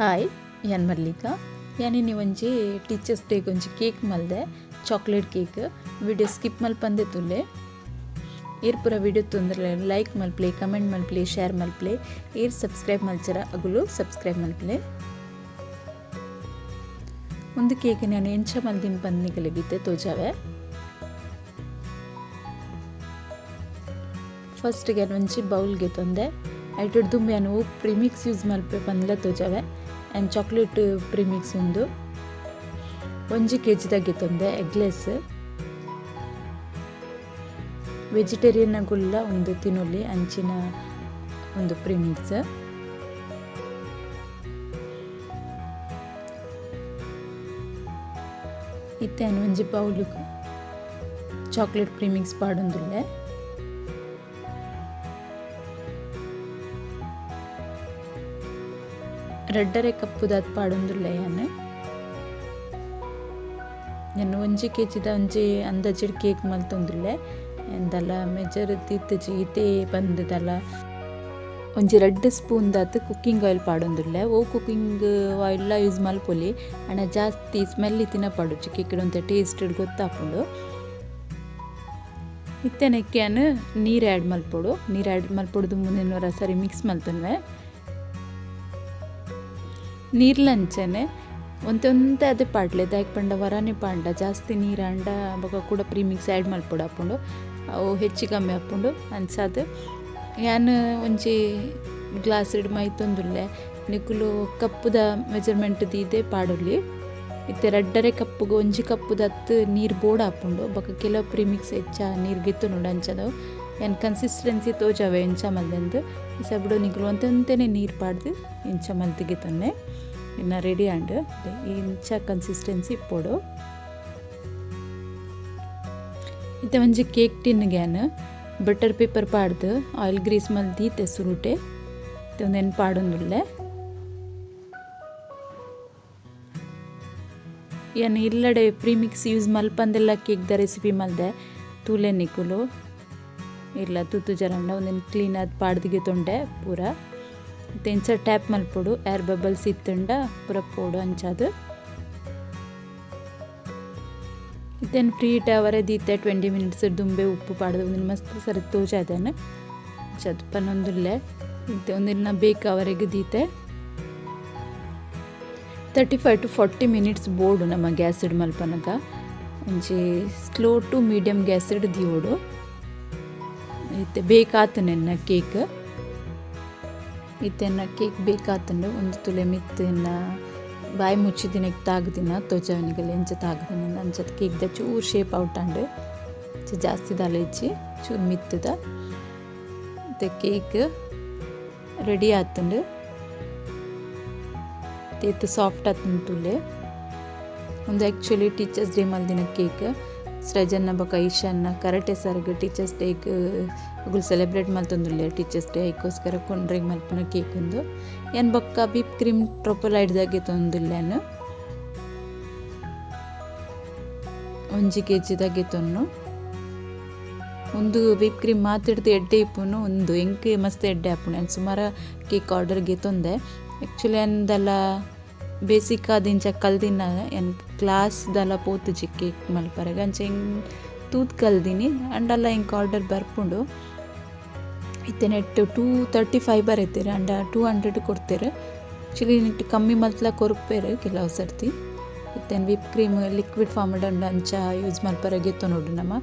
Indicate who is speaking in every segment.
Speaker 1: Hi ಯಾನ್ ಮಲ್ಲಿಕಾ ಯಾನಿನಿ ಒಂಜಿ teachers ಡೇಗೆ ಒಂಜಿ ಕೇಕ್ ಮಲ್ದೆ ಚಾಕ್ಲೇಟ್ ಕೇಕ್ ವಿಡಿಯೋ ಸ್ಕಿಪ್ ಮಲ್ಪಂದೆ ತುಲೆ ಏರ್ ಪೂರ ವಿಡಿಯೋ ತೊಂದರೆ ಲೈಕ್ ಮಲ್ಪ್ಲೆ ಕಮೆಂಟ್ ಮಲ್ಪ್ಲೆ ಶೇರ್ ಮಲ್ಪ್ಲೆ ಏರ್ ಸಬ್ಸ್ಕ್ರೈಬ್ ಮಲ್ಚರ ಅಗುಲು ಸಬ್ಸ್ಕ್ರೈಬ್ ಮಲ್ಪ್ಲೆ ಒಂದು ಕೇಕ್ ನಾನು ಎಂಚ ಮಲ್ದಿನ ಪಂದಿಗೆ ತೋಜಾವೆ ಫಸ್ಟ್ ಗೆ ಒಂಜಿ ಬೌಲ್ಗೆ ತೊಂದೆ ಐಟಡ್ ದುಂಬಿ ನಾನು ಪ್ರಿಮಿಕ್ಸ್ ಯೂಸ್ ಮಲ್ಪೆ ಪಂದ್ಲ ತೋಜಾವೆ ಆ್ಯಂಡ್ ಚಾಕ್ಲೇಟ್ ಪ್ರಿಮಿಕ್ಸ್ ಒಂದು 1 kg ತೊಂದೆ ಎಗ್ಲೆಸ್ ವೆಜಿಟೇರಿಯನ್ ಗುಲ್ಲ ಒಂದು ತಿನ್ನೊಲಿ ಅಂಚಿನ ಒಂದು ಪ್ರಿಮಿಕ್ಸ್ ಇತ್ತೆ ಒಂಜಿ ಬೌಲ್ ಚಾಕ್ಲೇಟ್ ಪ್ರಿಮಿಕ್ಸ್ ಪಾಡೊಂದುಲ್ಲೆ ರೆಡ್ಡರೆ ಕಪ್ಪುದಾತ್ ಪಾಡೊಂದುಲ್ಲೆ ನಾನು 1 kg ಒಂಜಿ ಅಂದಾಜಿಡ್ ಕೇಕ್ ಮಲ್ತೊಂದುಲ್ಲೆ ಎಂದಲ್ಲ ಮೆಜರ್ ತಿತ್ತಜಿ ಈತೆ ಬಂದದಲ್ಲ ಒಂಜಿ 2 ಸ್ಪೂನ್ ದಾತ್ ಕುಕ್ಕಿಂಗ್ ಆಯಿಲ್ ಪಾಡೊಂದುಲ್ಲೆ ಓ ಕುಕ್ಕಿಂಗ್ ಆಯಿಲ್ ಯೂಸ್ ಮಲ್ಪೊಲಿ ಅಣ್ಣ ಜಾಸ್ತಿ ಸ್ಮೆಲ್ ತಿನ್ನ ಪಾಡುಜಿ ಕೇಕ್ ಒಂತೆ ಟೇಸ್ಟ್ ಗೊತ್ತಾಪುಂಡು ಇತ್ತೆನೆಕ್ಕೆನ್ ನೀರು ಆ್ಯಡ್ ಮಲ್ಪೊಡು ನೀರು ಆ್ಯಡ್ ಮಲ್ಪೊಡ್ದು ಮುಂದಿನ ಸರಿ ಮಿಕ್ಸ್ ಮಲ್ತೊನ್ವೆ ನೀರ್ಲಂಚನೆ ಒಂತೆ ಅದೇ ಪಾಡ್ಲೆ ದಾಯಕ್ ಪಂಡ ವರಾನೆ ಪಾಂಡ ಜಾಸ್ತಿ ನೀರು ಅಂಡ ಬೊಕ ಕೂಡ ಪ್ರೀಮಿಕ್ಸ್ ಆ್ಯಡ್ ಮಲ್ಪೊಡು ಹಾಕೊಂಡು ಅವು ಹೆಚ್ಚು ಕಮ್ಮಿ ಹಾಕೊಂಡು ಅನ್ಸದು ಯಾನ್ ಒಂಜಿ ಗ್ಲಾಸ್ ಇಡ್ ಮೈತೊಂದುಲ್ಲೆ ನಿಕುಲು ಕಪ್ಪುದ ಮೆಜರ್ಮೆಂಟ್ ದೀದೆ ಪಾಡೊಲಿ ಇತ್ತೆ ರಡ್ಡರೆ ಕಪ್ಪುಗೆ 1 ಕಪ್ಪುದತ್ತು ನೀರು ಬೋರ್ಡ್ ಹಾಕೊಂಡು ಬೊಕ ಕೆಲವು ಪ್ರೀಮಿಕ್ಸ್ ಹೆಚ್ಚ ನೀರು ಗಿತ್ತು ನೋಡು ಅಂಚದವು ಏನು ಕನ್ಸಿಸ್ಟೆನ್ಸಿ ತೋಜಾವೆ ಇಂಚ ಮಲ್ದೆಂದು ಸಬ್ಡು ನಿಕುಲು ಒಂತೆನೆ ನೀರು ಪಾಡ್ದು ಇಂಚ ಮಲ್ತಿಗೆ ತೊನ್ನೆ ಇನ್ನು ರೆಡಿ ಆಂಡ್ ಇಂಚ ಕನ್ಸಿಸ್ಟೆನ್ಸಿ ಇಪ್ಪೋಡು ಇತ್ತೆ ಒಂಜಿ ಕೇಕ್ ಟಿನ್ಗ್ಯಾನ್ ಬಟರ್ ಪೇಪರ್ ಪಾಡ್ದು ಆಯಿಲ್ ಗ್ರೀಸ್ ಮಲ್ದಿ ತೆಸುರುಟೆ ಒಂದೇನು ಪಾಡೊಂದುಲ್ಲೆ ಏನು ಇಲ್ಲಡೆ ಪ್ರೀಮಿಕ್ಸ್ ಯೂಸ್ ಮಲ್ಪಂದೆಲ್ಲ ಕೇಕ್ದ ರೆಸಿಪಿ ಮಲ್ದೆ ತೂಲೆ ನಿಕುಲು ಇಲ್ಲ ತೂತು ಜರಂಡ ಒಂದೇನು ಕ್ಲೀನ್ ಆದ ಪಾಡ್ದಿಗೆ ತೊಂಡೆ ಪೂರ ತೆಂಚ ಟ್ಯಾಪ್ ಮಲ್ಪೊಡು ಏರ್ ಬಬಲ್ಸ್ ಇತ್ತಂಡ ಪೂರ ಪೋಡು ಅಂಚಾದು ಇತ್ತೇನು ಫ್ರೀ ಅವರೇ ದೀತೆ 20 minutes ದುಂಬೆ ಉಪ್ಪು ಪಾಡ್ದು ಒಂದಿನ ಮಸ್ತ್ ಸರಿ ತೋಜಾದೇನೆ ಚದ್ಪನೊಂದುಲ್ಲೆ ಇತ್ತೆ ಒಂದಿನ ಬೇಕು ಅವರೆಗೆ ದೀತೆ 35 to 40 minutes ಬೋರ್ಡು ನಮ್ಮ ಗ್ಯಾಸ್ ಇಡ್ ಮಲ್ಪನಗ ಒಂಜಿ ಸ್ಲೋ ಟು ಮೀಡಿಯಮ್ ಗ್ಯಾಸ್ ಇಡ್ ದಿಯೋಡು ಇತ್ತೆ ಬೇಕಾತನೆನ್ನ ಕೇಕ್ ಇತ್ತೆನ್ನ ಕೇಕ್ ಬೇಕಾತಂಡು ಒಂದು ತುಲೆ ಮಿತ್ತಿನ ಬಾಯಿ ಮುಚ್ಚಿದಿನಕ್ಕೆ ತಾಗ್ದಿನ ತೋಜವನಿಗೆಲ್ಲ ಎಂಚ ತಾಗ್ದಿನ ಅಂಚದ ಕೇಕ್ದ ಚೂರು ಶೇಪ್ ಔಟ್ ಅಂಡು ಜಾಸ್ತಿ ದಾಲೆಚ್ಚಿ ಚೂರು ಮಿತ್ತದ ಮತ್ತು ಕೇಕ್ ರೆಡಿ ಆತಂಡು ತೇತು ಸಾಫ್ಟ್ ಆತಂದು ತುಲೆ ಒಂದು ಆ್ಯಕ್ಚುಲಿ ಟೀಚರ್ಸ್ ಡೇ ಮಲ್ದಿನ ಕೇಕ್ ಸೃಜನ್ನ ಬೊಕ ಈಶಾನ್ನ ಕರೆಕ್ಟ್ ಸರ್ಗ್ ಟೀಚರ್ಸ್ ಡೇಗೆ ಅಗುಲು ಸೆಲೆಬ್ರೇಟ್ ಮಲ್ತೊಂದುಲ್ಲೆ ಟೀಚರ್ಸ್ ಡೇ ಐಕೋಸ್ಕರ ಕೊಂಡ್ರೆಗೆ ಮಲ್ಪನ ಕೇಕ್ ಒಂದು ಏನು ಬೊಕ್ಕ ವಿಪ್ ಕ್ರೀಮ್ ಟ್ರೊಪಲೈಡ್ದಾಗೆ ತೊಂದುಲ್ಲೆನು 1 kg ತೊನ್ನು ಒಂದು ವಿಪ್ ಕ್ರೀಮ್ ಮಾತಿಡ್ದು ಎಡ್ಡೆ ಇಪ್ಪುನು ಒಂದು ಎಂಕೆ ಮಸ್ತ್ ಎಡ್ಡೆ ಹಾಪುನು ನಾನು ಸುಮಾರು ಕೇಕ್ ಆರ್ಡರ್ಗೆ ತೊಂದೆ ಆ್ಯಕ್ಚುಲಿ ಅಂದೆಲ್ಲ ಬೇಸಿಕ್ ಆದಿಂಚ ಕಲ್ದಿನ ಏನು ಕ್ಲಾಸ್ದೆಲ್ಲ ಪೋತುಜಿ ಕೇಕ್ ಮಲ್ಪರೆಗೆ ಅಂಚ ಹಿಂಗೆ ತೂತ್ ಕಲ್ದಿನಿ ಅಂಡಲ್ಲ ಹಿಂಗೆ ಆರ್ಡರ್ ಬರ್ಪುಂಡು ಇತ್ತೆ ನೆಟ್ಟು 235 ಬರೀತೀರಿ ಅಂಡ 200 ಕೊಡ್ತೀರಿ ಆ್ಯಕ್ಚುಲಿ ನೆಟ್ಟು ಕಮ್ಮಿ ಮಲ್ತಲ ಕೊರ್ಪೇರು ಕೆಲವು ಸರ್ತಿ ಇತ್ತೇನು ವಿಪ್ ಕ್ರೀಮ್ ಲಿಕ್ವಿಡ್ ಫಾರ್ಮಡ್ ಅಂಡ ಅಂಚ ಯೂಸ್ ಮಲ್ಪರೆಗೆ ಎತ್ತೋ ನೋಡು ನಮ್ಮ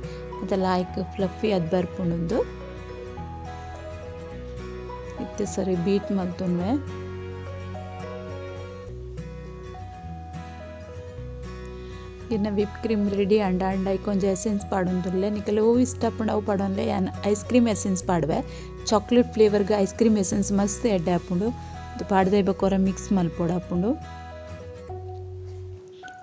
Speaker 1: ಅದೆಲ್ಲ ಆಯ್ಕೆ ಫ್ಲಫಿ ಅದು ಬರ್ಪುಂಡು ಇತ್ತೆ ಸರಿ ಬೀಟ್ ಮಲ್ತೊನ್ವೆ ಇನ್ನು ವಿಪ್ ಕ್ರೀಮ್ ರೆಡಿ ಅಂಡ ಐಕೊಂಜಿ ಎಸೆನ್ಸ್ ಪಾಡೊಂದುಲ್ಲೆ ನಿಕಲೆ ಓ ಇಷ್ಟಪಂಡು ಅವು ಪಾಡೊನ್ಲೆ ಯಾನ್ ಐಸ್ ಕ್ರೀಮ್ ಎಸೆನ್ಸ್ ಪಾಡ್ವೆ ಚಾಕ್ಲೇಟ್ ಫ್ಲೇವರ್ಗೆ ಐಸ್ ಕ್ರೀಮ್ ಎಸೆನ್ಸ್ ಮಸ್ತ್ ಎಡ್ಡೆ ಹಾಪುಂಡು ಅದು ಪಾಡ್ದೆ ಬಕೋರ ಮಿಕ್ಸ್ ಮಲ್ಪೊಡು ಹಾಪುಂಡು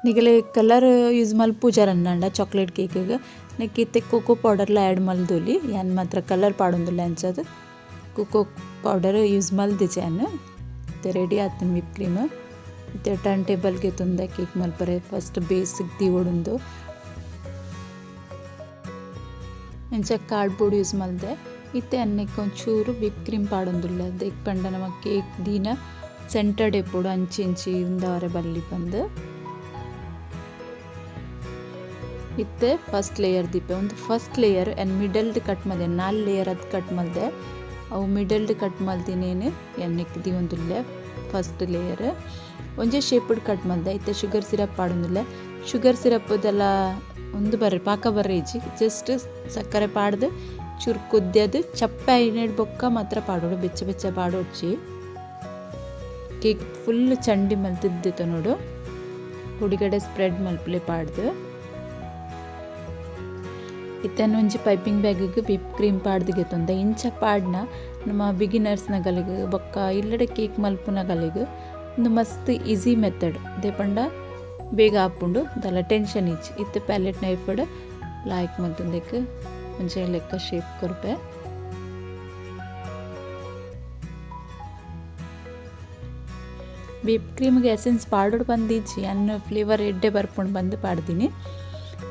Speaker 1: ನಿಕಲೆ ಕಲರ್ ಯೂಸ್ ಮಲ್ಪುಜಾರನ್ನಂಡ ಚಾಕ್ಲೇಟ್ ಕೇಕಿಗೆ ನೆಕ್ಕಿತ್ತೆ ಕೋಕೋ ಪೌಡರ್ಲ ಆ್ಯಡ್ ಮಲ್ದೊಲಿ ಯಾನ್ ಮಾತ್ರ ಕಲರ್ ಪಾಡೊಂದುಲ್ಲೆ ಅಂಚದು ಕೋಕೋ ಪೌಡರ್ ಯೂಸ್ ಮಲ್ದಿಜೆ ಯಾನ್ ಮತ್ತೆ ರೆಡಿ ಆತನ ವಿಪ್ ಕ್ರೀಮ್ ಮತ್ತು ಟರ್ನ್ ಟೇಬಲ್ಗೆ ತೊಂದೆ ಕೇಕ್ ಮಲ್ಪರೆ ಫಸ್ಟ್ ಬೇಸಿಗೆ ದಿವೊಡುಂದು ಎಂಚ ಕಾರ್ಡ್ಬೋರ್ಡ್ ಯೂಸ್ ಮಲ್ದೆ ಇತ್ತೆ ಅನ್ನಕ್ಕೆ ಒಂಚೂರು ವಿಪ್ ಕ್ರೀಮ್ ಪಾಡೊಂದುಲ್ಲೆ ದೇಕ್ ಪಂಡ ನಮ ಕೇಕ್ ದೀನ ಸೆಂಟರ್ಡ್ ಎಪ್ಪುಡು ಅಂಚಿ ಇಂಚಿ ಉಂದವರೆ ಬಲ್ಲಿ ಬಂದು ಇತ್ತೆ ಫಸ್ಟ್ ಲೇಯರ್ ದೀಪೆ ಒಂದು ಫಸ್ಟ್ ಲೇಯರ್ ಎನ್ ಮಿಡಲ್ಡ್ ಕಟ್ ಮಲ್ದೆ 4 ಲೇಯರ್ ಅದು ಕಟ್ ಮಲ್ದೆ ಅವು ಮಿಡಲ್ಡ್ ಕಟ್ ಮಲ್ದಿನೇನು ಎನ್ನೆಕ್ದಿ ಒಂದುಲ್ಲೆ ಫಸ್ಟ್ ಲೇಯರ್ ಒಂಜೆ ಶೇಪ್ಡ್ ಕಟ್ ಮಲ್ದೆ ಇತ್ತೆ ಶುಗರ್ ಸಿರಪ್ ಪಾಡೊಂದುಲ್ಲೆ ಶುಗರ್ ಸಿರಪ್ದೆಲ್ಲ ಒಂದು ಬರ್ರಿ ಪಾಕ ಬರ್ರೇಜಿ ಜಸ್ಟ್ ಸಕ್ಕರೆ ಪಾಡ್ದು ಚೂರು ಕುದ್ಯದು ಚಪ್ಪೆ ಐನೆಡ್ ಬೊಕ್ಕ ಮಾತ್ರ ಪಾಡೋಡು ಬೆಚ್ಚ ಬೆಚ್ಚ ಪಾಡೋಡ್ಚಿ ಕೇಕ್ ಫುಲ್ ಚಂಡಿ ಮಲ್ತಿದ್ದಿತ್ತು ನೋಡು ಹುಡಿಗಡೆ ಸ್ಪ್ರೆಡ್ ಮಲ್ಪಲೆ ಪಾಡ್ದು ಇತ್ತನ್ನು ಒಂಜಿ ಪೈಪಿಂಗ್ ಬ್ಯಾಗಿಗೆ ವಿಪ್ ಕ್ರೀಮ್ ಪಾಡ್ದಿಗೆ ತೊಂದ ಇಂಚ ಪಾಡ್ನ ನಮ್ಮ ಬಿಗಿನರ್ಸ್ನಗಳಿಗೆ ಬೊಕ್ಕ ಇಲ್ಲಡೆ ಕೇಕ್ ಮಲ್ಪುನಗಳಿಗೆ ಒಂದು ಮಸ್ತ್ ಈಸಿ ಮೆಥಡ್ ದೇಪಂಡ ಬೇಗ ಆಪುಂಡು ದಲ್ಲ ಟೆನ್ಷನ್ ಇಚ್ಚಿ ಇತ್ತು ಪ್ಯಾಲೆಟ್ ನೈಫಡ್ ಲಾಯ್ಕ್ ಮಲ್ತುಂದಕ್ಕೆ ಒಂಚೆ ಲೆಕ್ಕ ಶೇಪ್ ಕೊರ್ಪೆ ವಿಪ್ ಕ್ರೀಮ್ಗೆ ಎಸೆನ್ಸ್ ಪಾಡೋಡು ಬಂದಿಚ್ಚಿ ಅನ್ನ ಫ್ಲೇವರ್ ಎಡ್ಡೆ ಬರ್ಪುಂಡು ಬಂದು ಪಾಡ್ದೀನಿ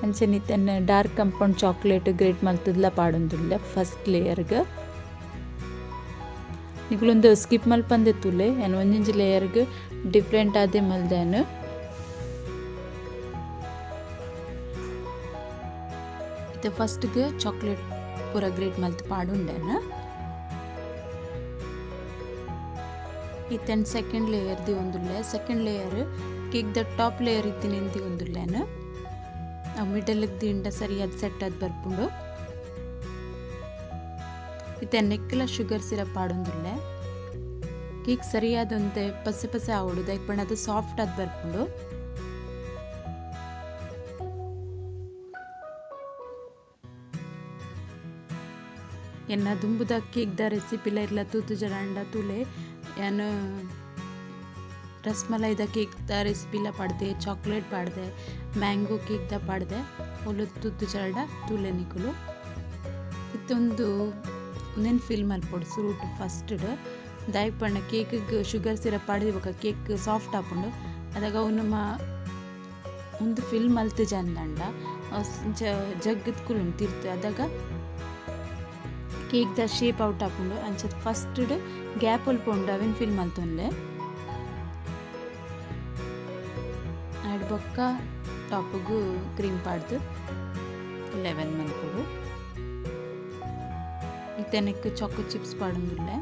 Speaker 1: ಅಂಚನೆ ಇತ್ತನ್ನು ಡಾರ್ಕ್ ಕಂಪೌಂಡ್ ಚಾಕ್ಲೇಟ್ ಗ್ರೇಟ್ ಮಲ್ತದ್ಲ ಪಾಡೊಂದುಲ್ಲೆ ಫಸ್ಟ್ ಲೇಯರ್ಗೆ ನಿಗುಲೊಂದು ಸ್ಕಿಪ್ ಮಲ್ಪಂದೆತ್ತುಲೆ ಏನು ಒಂದೊಂಜಿ ಲೇಯರ್ಗೆ ಡಿಫ್ರೆಂಟ್ ಆದೇ ಮಲ್ದೇನು ಇತ್ತೆ ಫಸ್ಟ್ಗೆ ಚಾಕ್ಲೇಟ್ ಪೂರ ಗ್ರೇಟ್ ಮಲ್ತು ಪಾಡುಂಡೇನು ಇತ್ತನ್ನು ಸೆಕೆಂಡ್ ಲೇಯರ್ದಿ ಒಂದುಲ್ಲೆ ಸೆಕೆಂಡ್ ಲೇಯರ್ ಕೇಕ್ದ ಟಾಪ್ ಲೇಯರ್ ಇತ್ತಿನೆಂದಿ ಒಂದುಲ್ಲೇನು ಮಿಡಲ್ಗೆ ದಿಂಡ ಸರಿಯಾದ ಸೆಟ್ ಅದು ಬರ್ಪುಂಡು ಇತ್ತೆ ನೆಕ್ಕೆಲ್ಲ ಶುಗರ್ ಸಿರಪ್ ಪಾಡೊಂದುಲ್ಲೆ ಕೇಕ್ ಸರಿಯಾದಂತೆ ಪಸೆ ಪಸೆ ಆವಡು ದೈಪಣ್ಣ ಅದು ಸಾಫ್ಟ್ ಅದು ಬರ್ಪುಂಡು ಎನ್ನ ದುಂಬುದ ಕೇಕ್ದ ರೆಸಿಪಿಲ ಇರ್ಲ ತೂತು ಜಡಂಡ ತೂಲೆ ಏನು ರಸ್ಮಲೈದ ಕೇಕ್ದ ರೆಸಿಪಿಲ ಪಾಡ್ದೆ ಚಾಕ್ಲೇಟ್ ಪಾಡ್ದೆ ಮ್ಯಾಂಗೋ ಕೇಕ್ದ ಪಾಡ್ದೆ ಒಳ್ಳೆ ತುತ್ತು ಜರಡ ತೂಲೆ ನಿಕುಲು ಇತ್ತೊಂದು ಒಂದೇನು ಫಿಲ್ ಮಲ್ಪೊಡು ಫ್ರೂಟ್ ಫಸ್ಟ್ ದಾಯ್ಪಣ್ಣ ಕೇಕಿಗೆ ಶುಗರ್ ಸಿರಪ್ ಪಾಡಿದೀವಾಗ ಕೇಕ್ ಸಾಫ್ಟ್ ಆಪುಂಡು ಅದಾಗ ಅವನು ಒಂದು ಫಿಲ್ ಮಲ್ತು ಜಂದಂಡ ಜಗ್ಗದ ಕುಲುಂಡು ತಿರ್ತು ಅದಾಗ ಕೇಕ್ದ ಶೇಪ್ ಔಟ್ ಆಪುಂಡು ಅಂಚದ ಫಸ್ಟ್ ಗ್ಯಾಪ್ ಅಲ್ಪುಂಡು ಅವೇನು ಫಿಲ್ ಮಲ್ತೊನ್ಲೆ ಆಡ್ ಬೊಕ್ಕ ಟಾಪಿಗೂ ಕ್ರೀಮ್ ಪಾಡ್ದು 11 ಮಲ್ಪೊಡು ಇತ್ತನಕ್ಕೆ ಚಾಕೋ ಚಿಪ್ಸ್ ಪಾಡೊಂದುಲ್ಲೆ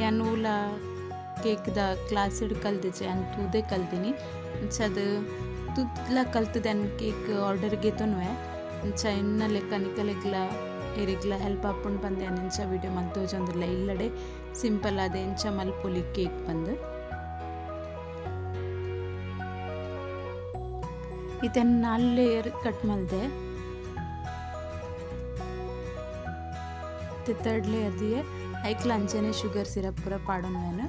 Speaker 1: ಯಾನೂಲ ಕೇಕ್ದ ಕ್ಲಾಸಿಡ್ ಕಲ್ತಿಜೆ ಅನ್ ತೂದೆ ಕಲ್ತೀನಿ ಅದು ತುದ್ಲ ಕಲ್ತದೆ ಅನ್ ಕೇಕ್ ಆರ್ಡರ್ಗೆ ತೊನ್ವೆ ಇಂಚ ಇನ್ನ ಲೆಕ್ಕ ನಿಕಲೆಗ್ಲ ಏರಿಗ್ಲ ಹೆಲ್ಪ್ ಆಪುಂಡು ಬಂದೆ ಇಂಚ ವಿಡಿಯೋ ಮಲ್ತೋಜೊಂದಿಲ್ಲ ಇಲ್ಲಡೆ ಸಿಂಪಲ್ ಆದ ಇಂಚ ಮಲ್ಪೊಲಿ ಕೇಕ್ ಬಂದು ಇದನ್ನು 4 ಲೇಯರ್ ಕಟ್ ಮಲ್ದೆ ಥರ್ಡ್ ಲೇಯರ್ ದಿಯೆ ಐಕ್ಲ ಅಂಚನೆ ಶುಗರ್ ಸಿರಪ್ ಪೂರ ಪಾಡೊಂದುವೆನು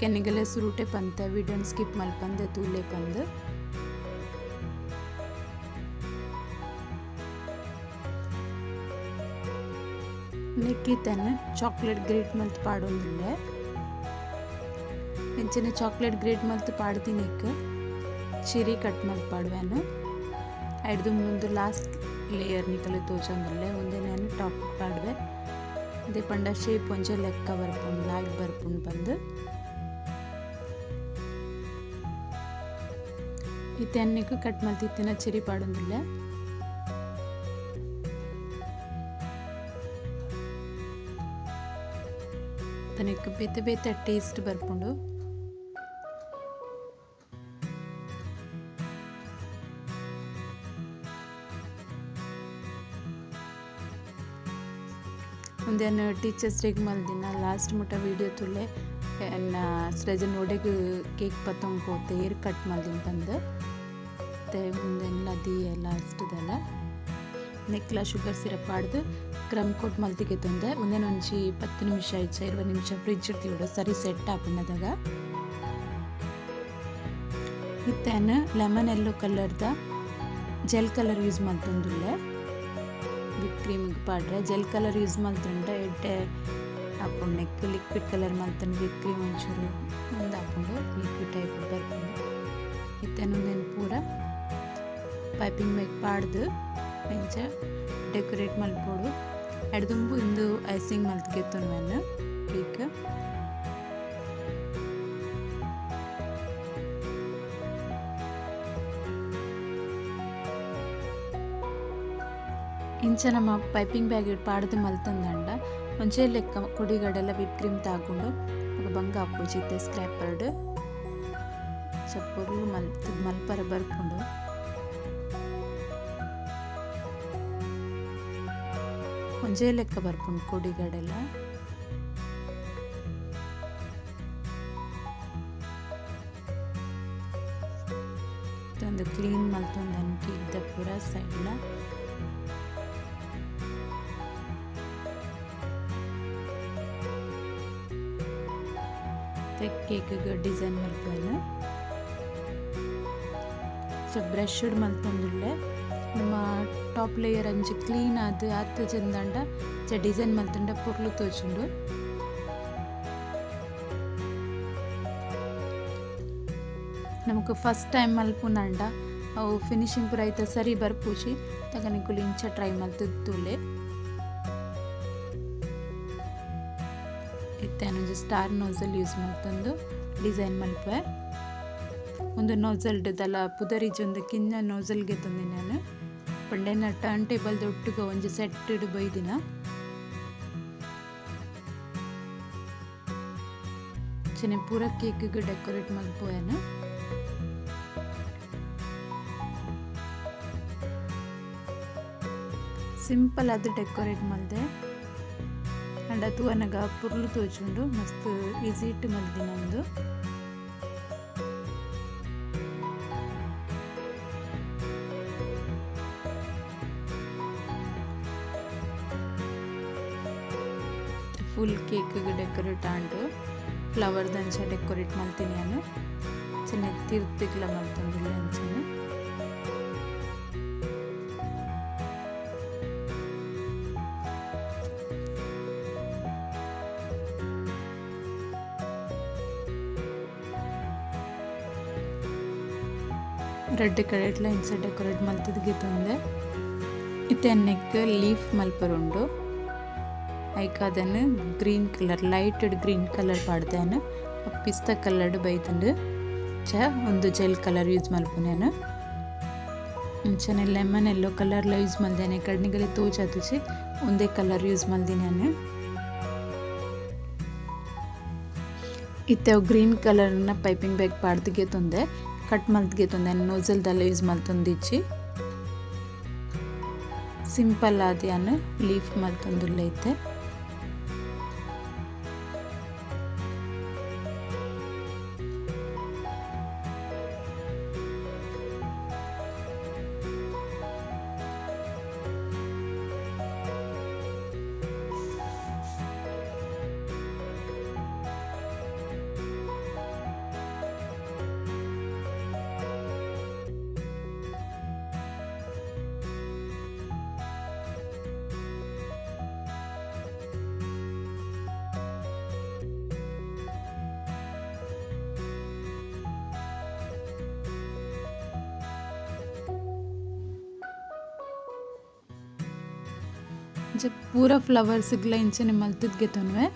Speaker 1: ಕೆನ್ನಿಗಲೆ ಸುರುಟೆ ಪಂತೆ ವಿಡಿಯೋನ್ ಸ್ಕಿಪ್ ಮಲ್ಪಂದೆ ತೂಲೆ ಪಂದು ನೆಕ್ಕಿತನ್ನು ಚಾಕ್ಲೇಟ್ ಗ್ರೇಟ್ ಮಲ್ತು ಪಾಡೊಂದುಲ್ಲೆ ಎಂಚನೆ ಚಾಕ್ಲೇಟ್ ಗ್ರೇಟ್ ಮಲ್ತು ಪಾಡ್ದಿನಿಕ್ ಚಿರಿ ಕಟ್ ಮಲ್ತು ಪಾಡುವೆನು ಐಡ್ದು ಮುಂದು ಲಾಸ್ಟ್ ಲೇಯರ್ ನಿಕಲೆ ತೋಚೊಂದುಲ್ಲೆ ಒಂದೇ ನಾನು ಟಾಪ್ ಪಾಡುವೆ ಅದೇ ಪಂಡ ಶೇಪ್ ಒಂಚೆ ಲೆಕ್ಕ ಬರ್ಪುಂಡು ಲಾಗ್ ಬರ್ಪುಂಡು ಬಂದು ಇತ್ತೆನ್ನಿಗೂ ಕಟ್ ಮಲ್ತು ಇತ್ತಿನ ಚಿರಿ ಪಾಡೊಂದುಲ್ಲೆ ತನಕ ಬೇತೆ ಬೇತೆ ಟೇಸ್ಟ್ ಬರ್ಪುಂಡು ಒಂದೇನು ಟೀಚರ್ಸ್ ಡೇಗೆ ಮಲ್ದಿನ ಲಾಸ್ಟ್ ಮುಟ್ಟ ವೀಡಿಯೋ ತುಳ್ಳೆ ಸೃಜನ್ ಒಡೆಗೆ ಕೇಕ್ ಪತ್ತೊಂದು ಹೋತೆ ಏರ್ ಕಟ್ ಮಲ್ದಿನ ಬಂದು ಮತ್ತು ಮುಂದೆಲ್ಲ ದಿ ಲಾಸ್ಟ್ದೆಲ್ಲ ನೆಕ್ಲ ಶುಗರ್ ಸಿರಪ್ ಪಾಡ್ದು ಕ್ರಮ್ ಕೋಟ್ ಮಲ್ತಿಗೆ ತಂದೆ ಒಂದೇನು ಒಂಜಿ 10 ನಿಮಿಷ 20 ನಿಮಿಷ ಫ್ರಿಜ್ ಇಡ್ತೀವಿ ಸರಿ ಸೆಟ್ ಆಪುಂಡದಾಗ ಇತ್ತೇನು ಲೆಮನ್ ಎಲ್ಲೋ ಕಲರ್ದ ಜೆಲ್ ಕಲರ್ ಯೂಸ್ ಮಲ್ತೊಂದುಲ್ಲೆ ವಿಪ್ ಕ್ರೀಮಿಗೆ ಪಾಡ್ರೆ ಜೆಲ್ ಕಲರ್ ಯೂಸ್ ಮಲ್ತುಂಡ್ರೆ ಎಡ್ಡೆ ಹಾಕೊಂಡು ನೆಕ್ ಲಿಕ್ವಿಡ್ ಕಲರ್ ಮಲ್ತಂಡು ವಿಪ್ ಕ್ರೀಮ್ ಒಂಚೂರು ಒಂದು ಹಾಕೊಂಡು ಲಿಕ್ವಿಡ್ ಟೈಪ್ ಬರ್ಕೊಂಡು ಇತ್ತೇನೊಂದೇನು ಪೂರ ಪೈಪಿಂಗ್ ಬೇಗ ಪಾಡ್ದು ಇಂಚ ಡೆಕೋರೇಟ್ ಮಲ್ಪೋಡು ಎಡ್ದುಂಬು ಇಂದು ಐಸಿಂಗ್ ಮಲ್ತ್ಗೆತ್ತೊನ್ವೆನ್ ಕೇಕ್ ಇಂಚ ನಮ್ಮ ಪೈಪಿಂಗ್ ಬ್ಯಾಗ್ ಪಾಡ್ದು ಮಲ್ತಂದಂಡ ಒಂಚೆ ಲೆಕ್ಕ ಕುಡಿಗಡೆಲ್ಲ ವಿಪ್ ಕ್ರೀಮ್ ತಾಕೊಂಡು ಬಂಗ ಆಪೋಜಿಟ್ ಸ್ಕ್ರ್ಯಾಪರ್ಡ್ ಚಪ್ಪರ್ಲು ಮಲ್ಪರ ಬರ್ಕೊಂಡು ಒಂಚೆ ಲೆಕ್ಕ ಬರ್ಕೊಂಡು ಕುಡಿಗಡೆಲ್ಲ ಒಂದು ಕ್ಲೀನ್ ಮಲ್ತೊಂದು ಕೇಕ್ ಪೂರ ಸೈಡ್ಲ ಕೇಕ್ ಡಿಸೈನ್ ಮಲ್ಪನು ಬ್ರಷ್ಡ್ ಮಲ್ತೊಂದುಲ್ಲೆ ನಮ್ಮ ಟಾಪ್ ಲೇಯರ್ ಅಂಚೆ ಕ್ಲೀನ್ ಆದ್ ಆತ ಚಂದಂಡ ಡಿಸೈನ್ ಮಲ್ತಂಡ ಪೊರ್ಲು ತೋಚುಂಡು ನಮಕ್ ಫಸ್ಟ್ ಟೈಮ್ ಮಲ್ಪುನಂಡ ಅವು ಫಿನಿಶಿಂಗ್ ಪೂರ ಐತ ಸರಿ ಬರ್ಪುಜಿ ತಗನಿಕುಲು ಇಂಚ ಟ್ರೈ ಮಲ್ತುಲೆ ಇತ್ತೇನೊಂದು ಸ್ಟಾರ್ ನೋಸಲ್ ಯೂಸ್ ಮಾಡ್ತಂದು ಡಿಸೈನ್ ಮಲ್ಪೆ ಒಂದು ನೋಸಲ್ದಲ್ಲ ಪುದರಿಜಿ ಒಂದು ಕಿಂಜ ನೋಸಲ್ಗೆ ತಂದೆ ನಾನು ಪಂಡೆನ ಟರ್ನ್ ಟೇಬಲ್ ಒಟ್ಟಿಗೆ ಒಂದು ಸೆಟ್ ಬೈದಿನ ಚೆನ್ನ ಪೂರ ಕೇಕ್ಗೆ ಡೆಕೋರೇಟ್ ಮಲ್ಪೋಯನು ಸಿಂಪಲ್ ಅದು ಡೆಕೋರೇಟ್ ಮಲ್ದೆ ಅಂಡ್ ಅದು ನನಗ ಪುರ್ಲು ತೋಚುಂಡು ಮಸ್ತ್ ಈಸಿ ಇಟ್ಟು ಮಲ್ದಿ ನಮ್ದು ಫುಲ್ ಕೇಕ್ಗೆ ಡೆಕೋರೇಟ್ ಆಂಡು ಫ್ಲವರ್ ದಂಚ ಡೆಕೋರೇಟ್ ಮಲ್ತೀನಿ ನಾನು ಚೆನ್ನ ತಿರ್ತಿಗ್ಲ ಮಲ್ತೊಂದಿಲ್ಲ ಅಂಚನೆ ರೆಡ್ ಕಡೆಟ್ಲ ಇಂಚ ಡೆಕೋರೇಟ್ ಮಲ್ತದ್ಗೆ ತಂದೆ ಇತ್ತೆನ್ನೆಕ್ ಲೀಫ್ ಮಲ್ಪರುಂಡು ಐಕ್ ಅದನ್ನು green colour lighted green colour ಪಾಡ್ದೇನು ಪಿಸ್ತಾ ಕಲರ್ಡ್ ಬೈತುಂಡು ಒಂದು ಜೆಲ್ ಕಲರ್ ಯೂಸ್ ಮಲ್ಪುನೇನು ಇಂಚನೆ ಲೆಮನ್ ಎಲ್ಲೋ ಕಲರ್ಲ ಯೂಸ್ ಮಲ್ದೇನೆ ಕಡ್ನಿಗಲೆ ತೋಚಾತುಚಿ ಒಂದೇ ಕಲರ್ ಯೂಸ್ ಮಲ್ದಿನೇನು ಇತ್ತೆ ಗ್ರೀನ್ ಕಲರ್ನ ಪೈಪಿಂಗ್ ಬ್ಯಾಗ್ ಪಾಡ್ದಿಗೆ ತೊಂದೆ ಕಟ್ ಮಲ್ತ್ಗೆ ತೊಂದೆ ನೋಸಲ್ದೆಲ್ಲ ಯೂಸ್ ಮಲ್ತೊಂದಿಚ್ಚಿ ಸಿಂಪಲ್ ಆದ್ಯಾನು ಲೀಫ್ ಮಲ್ತೊಂದುಲ್ಲೈತೆ जब पूरा फ्लवर्स इंचने मल्तद्गे तोन्वे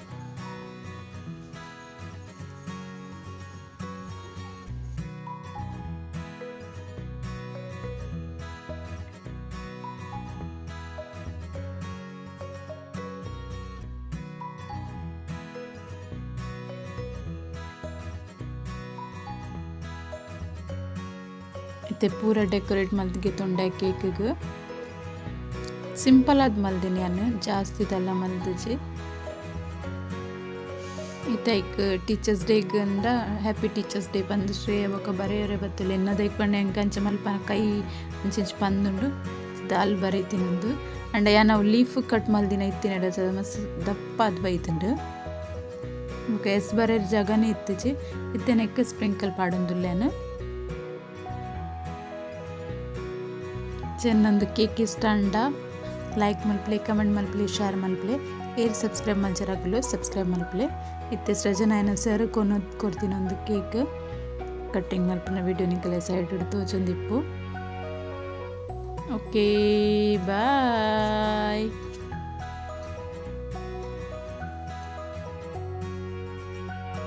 Speaker 1: इतने पूरा डेकोरेट मल्तगे तोंडे केक सिंपल आद मल्दिनी ನಾನು ಜಾಸ್ತಿ ಇದೆಲ್ಲ ಮಲ್ದಿಜಿ ಇತೈಕ್ ಟೀಚರ್ಸ್ ಡೇ ಗಂಡ ಹ್ಯಾಪಿ ಟೀಚರ್ಸ್ ಡೇ ಬಂದು ಶ್ರೇಯ ಬಕ ಬರೆಯರೆ ಬತ್ತಲೆ ಎನ್ನದೈಕ್ ಪಂಡೆ ಎಂಕಂಚ ಮಲ್ಪನ ಕೈ ಅಂಚಿಂಚ ಪಂದುಂಡು ದಾಲ್ ಬರೀತಿನೊಂದು ಅಂಡ ನಾವು ಲೀಫ್ ಕಟ್ ಮಲ್ದಿನ ಇತ್ತಿನ ಮಸ್ತ್ ದಪ್ಪ ಅದು ಬೈತುಂಡು ಮುಖ ಎಸ್ ಬರೆಯರ್ ಜಾಗನೇ ಇತ್ತಿಜಿ ಇತ್ತನೆಕ್ಕ ಸ್ಪ್ರಿಂಕಲ್ ಪಾಡೊಂದುಲ್ಲೇನು ಚೆನ್ನೊಂದು ಕೇಕ್ ಇಷ್ಟ ಅಂಡ ಲೈಕ್ ಮಲ್ಪಲೆ ಕಮೆಂಟ್ ಮಲ್ಪಲೆ ಶೇರ್ ಮಲ್ಪಲೆ ಏರ್ ಸಬ್ಸ್ಕ್ರೈಬ್ ಮಂಚರಾಗಲು ಸಬ್ಸ್ಕ್ರೈಬ್ ಮಲ್ಪಲೆ ಇತ್ತೆ ಸೃಜನ ಏನ ಸರ್ ಕೊಡ್ತೀನಿ ಒಂದು ಕೇಕ್ ಕಟ್ಟಿಂಗ್ ಮಲ್ಪನ ವಿಡಿಯೋ ನಿಕಲೆ ಸೈಡ್ ಹಿಡಿದು ತೋಚೊಂದಿಪ್ಪು ಓಕೆ ಬಾಯ್.